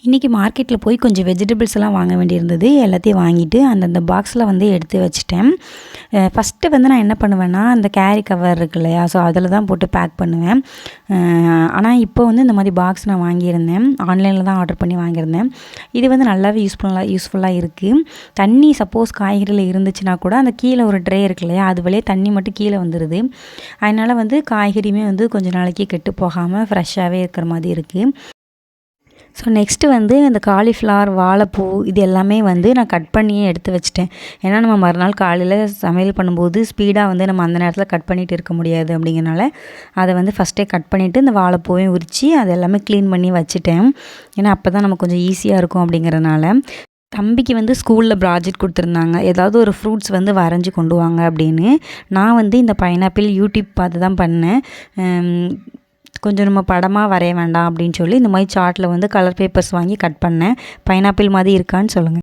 இன்றைக்கி மார்க்கெட்டில் போய் கொஞ்சம் வெஜிடபிள்ஸ் எல்லாம் வாங்க வேண்டியிருந்தது. எல்லாத்தையும் வாங்கிட்டு அந்தந்த பாக்ஸில் வந்து எடுத்து வச்சுட்டேன். ஃபஸ்ட்டு வந்து நான் என்ன பண்ணுவேன்னா, அந்த கேரி கவர் இருக்கு இல்லையா, ஸோ அதில் தான் போட்டு பேக் பண்ணுவேன். ஆனால் இப்போ வந்து இந்த மாதிரி பாக்ஸ் நான் வாங்கியிருந்தேன். ஆன்லைனில் தான் ஆர்டர் பண்ணி வாங்கியிருந்தேன். இது வந்து நல்லாவே யூஸ்ஃபுல்லாக இருக்குது. தண்ணி சப்போஸ் காய்கறியில் இருந்துச்சுன்னா கூட அந்த கீழே ஒரு ட்ரே இருக்கு இல்லையா, அது வழியே தண்ணி மட்டும் கீழே வந்துடுது. அதனால் வந்து காய்கறியுமே வந்து கொஞ்சம் நாளைக்கு கெட்டு போகாமல் ஃப்ரெஷ்ஷாகவே இருக்கிற மாதிரி இருக்குது. ஸோ நெக்ஸ்ட்டு வந்து இந்த காலிஃப்ளவர், வாழைப்பூ இது எல்லாமே வந்து நான் கட் பண்ணியே எடுத்து வச்சுட்டேன். ஏன்னா நம்ம மறுநாள் காலையில் சமையல் பண்ணும்போது ஸ்பீடாக வந்து நம்ம அந்த நேரத்தில் கட் பண்ணிகிட்டு இருக்க முடியாது. அப்படிங்கிறனால அதை வந்து ஃபஸ்ட்டே கட் பண்ணிவிட்டு இந்த வாழைப்பூவையும் உரித்து அது எல்லாமே க்ளீன் பண்ணி வச்சுட்டேன். ஏன்னா அப்போ தான் நமக்கு கொஞ்சம் ஈஸியாக இருக்கும் அப்படிங்கிறனால. தம்பிக்கு வந்து ஸ்கூலில் ப்ராஜெக்ட் கொடுத்துருந்தாங்க. ஏதாவது ஒரு ஃப்ரூட்ஸ் வந்து வரைஞ்சி கொண்டு வாங்க அப்படின்னு. நான் வந்து இந்த பைனாப்பிள் யூடியூப் பார்த்து தான் பண்ணேன். கொஞ்சம் நம்ம படமாக வரைய வேண்டாம் அப்படின்னு சொல்லி இந்த மாதிரி சார்ட்டில் வந்து கலர் பேப்பர்ஸ் வாங்கி கட் பண்ணேன். பைனாப்பிள் மாதிரி இருக்கான்னு சொல்லுங்கள்.